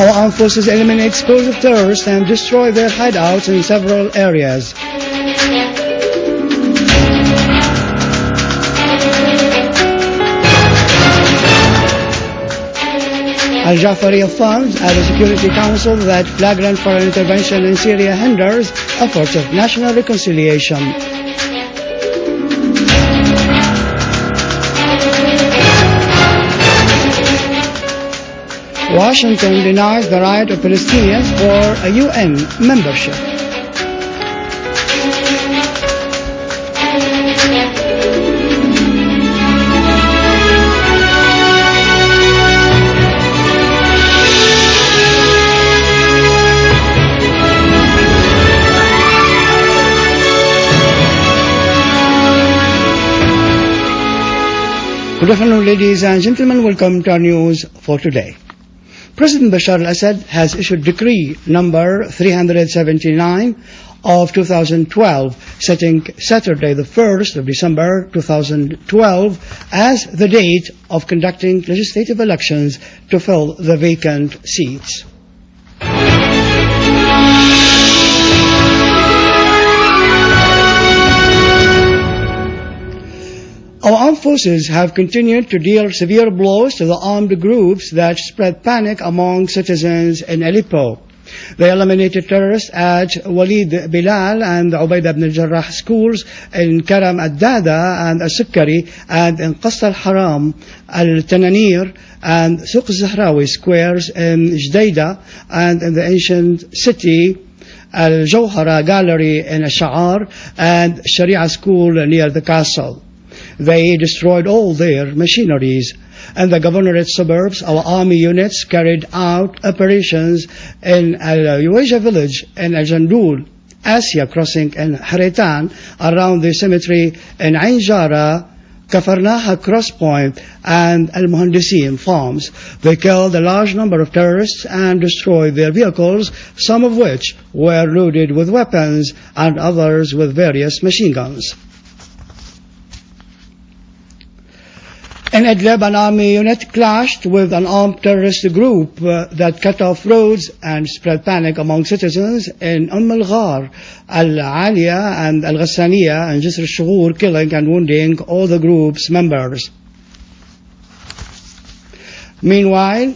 Our armed forces eliminate scores of terrorists and destroy their hideouts in several areas. Al-Jafari affirms at the Security Council that flagrant foreign intervention in Syria hinders efforts of national reconciliation. Washington denies the right of Palestinians for a UN membership. Good afternoon, ladies and gentlemen. Welcome to our news for today. President Bashar al-Assad has issued decree number 379 of 2012, setting Saturday the 1st of December 2012 as the date of conducting legislative elections to fill the vacant seats. Our armed forces have continued to deal severe blows to the armed groups that spread panic among citizens in Aleppo. They eliminated terrorists at Walid Bilal and Ubaid ibn al-Jarrah schools in Karam al-Dada and al-Sukkari, and in Qasr al-Haram, al-Tananir, and Suq al-Zahrawi squares in Jdeida, and in the ancient city Al-Jawhara Gallery in Al-Sha'ar, and Sharia school near the castle. They destroyed all their machineries. In the governorate suburbs, our army units carried out operations in Al-Yuwaja village in Al-Jandul, Asia crossing in Haritan, around the cemetery in Ain Jara, Kafarnaha Crosspoint, and Al-Muhandisin farms. They killed a large number of terrorists and destroyed their vehicles, some of which were loaded with weapons and others with various machine guns. In Idlib, an army unit clashed with an armed terrorist group that cut off roads and spread panic among citizens in Al-Ghar, Al-Aliya, and Al-Ghassaniya, and Jisr al-Shughur, killing and wounding all the group's members. Meanwhile,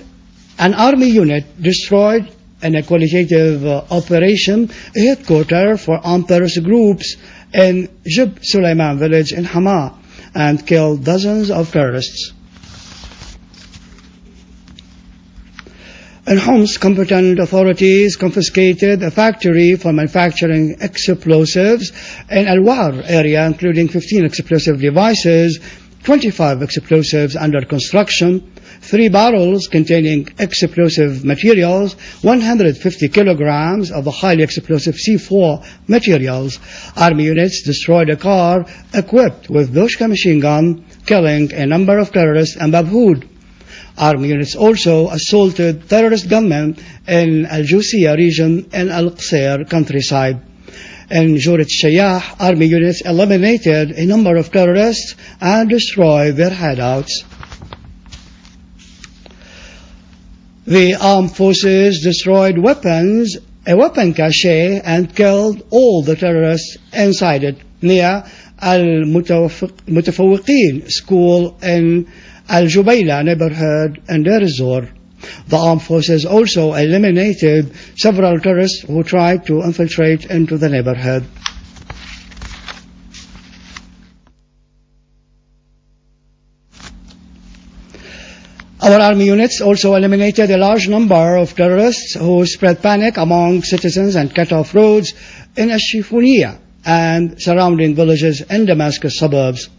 an army unit destroyed in a qualitative operation a headquarters for armed terrorist groups in Jib Sulaiman village in Hama, and killed dozens of terrorists. In Homs, competent authorities confiscated a factory for manufacturing explosives in Al-War area, including 15 explosive devices, 25 explosives under construction, 3 barrels containing explosive materials, 150 kilograms of the highly explosive C4 materials. Army units destroyed a car equipped with Doshka machine gun, killing a number of terrorists in Babhoud. Army units also assaulted terrorist gunmen in Al-Jusiya region in Al-Qasir countryside. In Jurat Shayah, army units eliminated a number of terrorists and destroyed their hideouts. The armed forces destroyed a weapon cache, and killed all the terrorists inside it near Al-Mutafawwiqin school in Al-Jubayla neighborhood in Deir ez-Zor. The armed forces also eliminated several terrorists who tried to infiltrate into the neighborhood. Our army units also eliminated a large number of terrorists who spread panic among citizens and cut off roads in Ash-Shifuniya and surrounding villages in Damascus suburbs.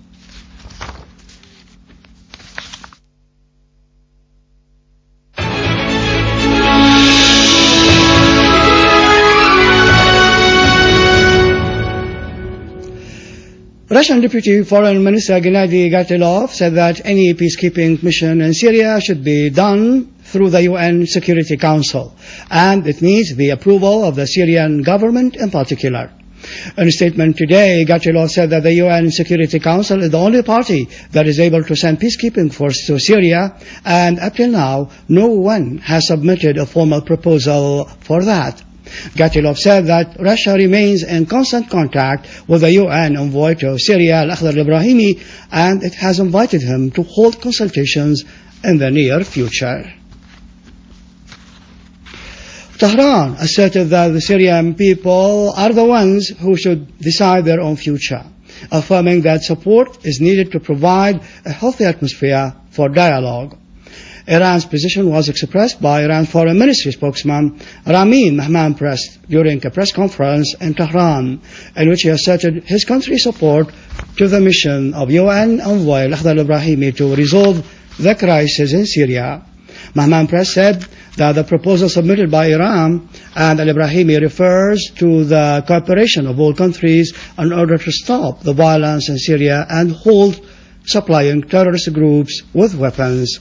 Russian Deputy Foreign Minister Gennady Gatilov said that any peacekeeping mission in Syria should be done through the UN Security Council, and it needs the approval of the Syrian government in particular. In a statement today, Gatilov said that the UN Security Council is the only party that is able to send peacekeeping force to Syria, and up till now, no one has submitted a formal proposal for that. Gatilov said that Russia remains in constant contact with the UN envoy to Syria, Al-Akhdar al-Ibrahimi, and it has invited him to hold consultations in the near future. Tehran asserted that the Syrian people are the ones who should decide their own future, affirming that support is needed to provide a healthy atmosphere for dialogue. Iran's position was expressed by Iran's Foreign Ministry spokesman Ramin Mahmoudprest during a press conference in Tehran, in which he asserted his country's support to the mission of UN envoy Al-Akhdar al-Ibrahimi to resolve the crisis in Syria. Mahmoudprest said that the proposal submitted by Iran and al-Ibrahimi refers to the cooperation of all countries in order to stop the violence in Syria and halt supplying terrorist groups with weapons.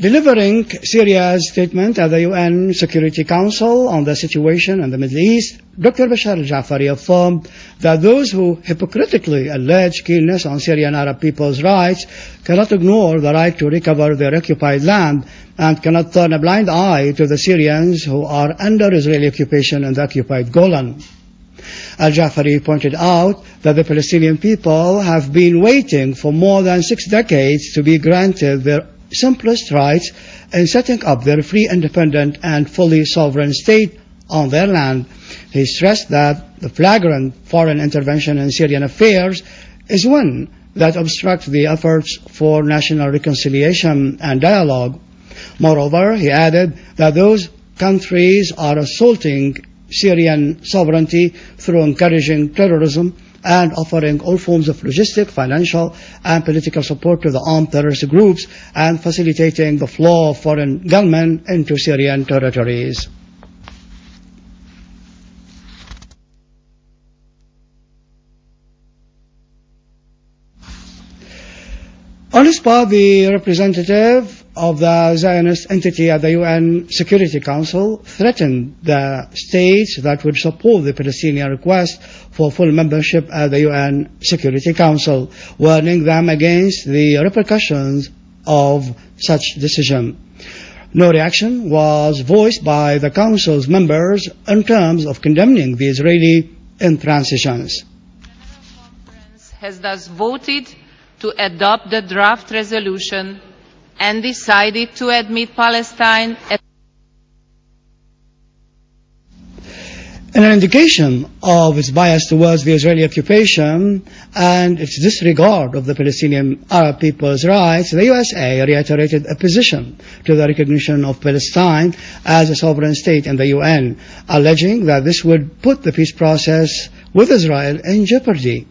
Delivering Syria's statement at the UN Security Council on the situation in the Middle East, Dr. Bashar al-Jafari affirmed that those who hypocritically allege keenness on Syrian Arab people's rights cannot ignore the right to recover their occupied land and cannot turn a blind eye to the Syrians who are under Israeli occupation in the occupied Golan. Al-Jafari pointed out that the Palestinian people have been waiting for more than 6 decades to be granted their simplest rights in setting up their free, independent and fully sovereign state on their land. He stressed that the flagrant foreign intervention in Syrian affairs is one that obstructs the efforts for national reconciliation and dialogue. Moreover, he added that those countries are assaulting Syrian sovereignty through encouraging terrorism and offering all forms of logistic, financial, and political support to the armed terrorist groups and facilitating the flow of foreign gunmen into Syrian territories. On the spot, the representative of the Zionist entity at the UN Security Council threatened the states that would support the Palestinian request for full membership at the UN Security Council, warning them against the repercussions of such decision. No reaction was voiced by the Council's members in terms of condemning the Israeli intransigence. The General Conference has thus voted to adopt the draft resolution and decided to admit Palestine as in an indication of its bias towards the Israeli occupation and its disregard of the Palestinian Arab people's rights, the USA reiterated opposition to the recognition of Palestine as a sovereign state in the UN, alleging that this would put the peace process with Israel in jeopardy.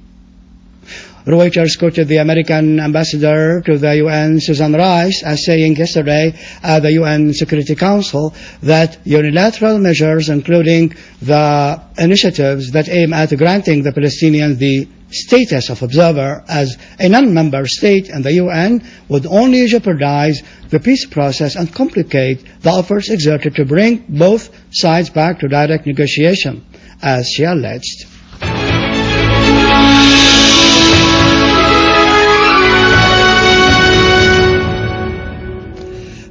Reuters quoted the American ambassador to the UN, Susan Rice, as saying yesterday at the UN Security Council that unilateral measures, including the initiatives that aim at granting the Palestinians the status of observer as a non-member state in the UN, would only jeopardize the peace process and complicate the efforts exerted to bring both sides back to direct negotiation, as she alleged.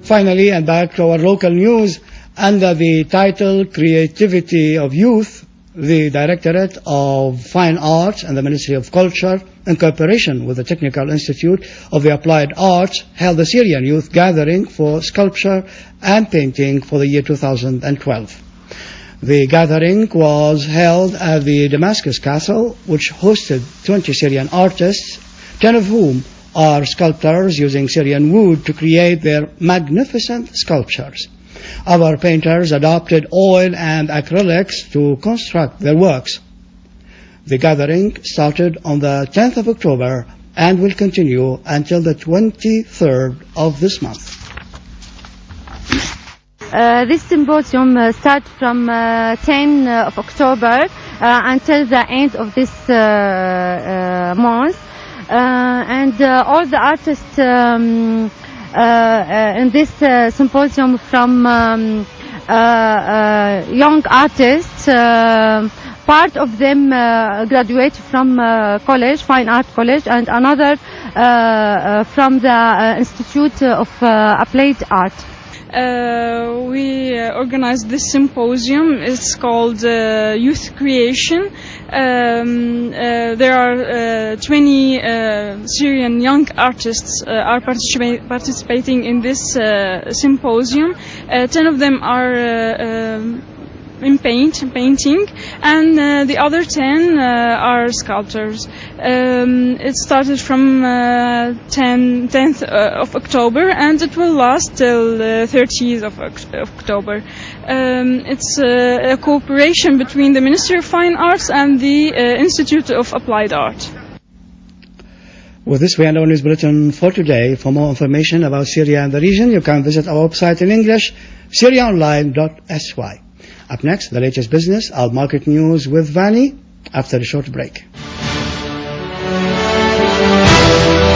Finally, and back to our local news, under the title Creativity of Youth, the Directorate of Fine Arts and the Ministry of Culture, in cooperation with the Technical Institute of the Applied Arts, held a Syrian youth gathering for sculpture and painting for the year 2012. The gathering was held at the Damascus Castle, which hosted 20 Syrian artists, 10 of whom are sculptors using Syrian wood to create their magnificent sculptures. Our painters adopted oil and acrylics to construct their works. The gathering started on the 10th of October and will continue until the 23rd of this month. This symposium starts from 10 of October until the end of this month. and all the artists in this symposium, from young artists, part of them graduated from college, Fine Art College, and another from the Institute of Applied Art. We organized this symposium. It's called Youth Creation. There are 20 Syrian young artists are participating in this symposium. 10 of them are in painting, and the other 10 are sculptors. It started from 10th of October, and it will last till 30th of October. It's a cooperation between the Ministry of Fine Arts and the Institute of Applied Art. With this, we end our news bulletin for today. For more information about Syria and the region, you can visit our website in English, syriaonline.sy. Up next, the latest business, our market news with Vani after a short break.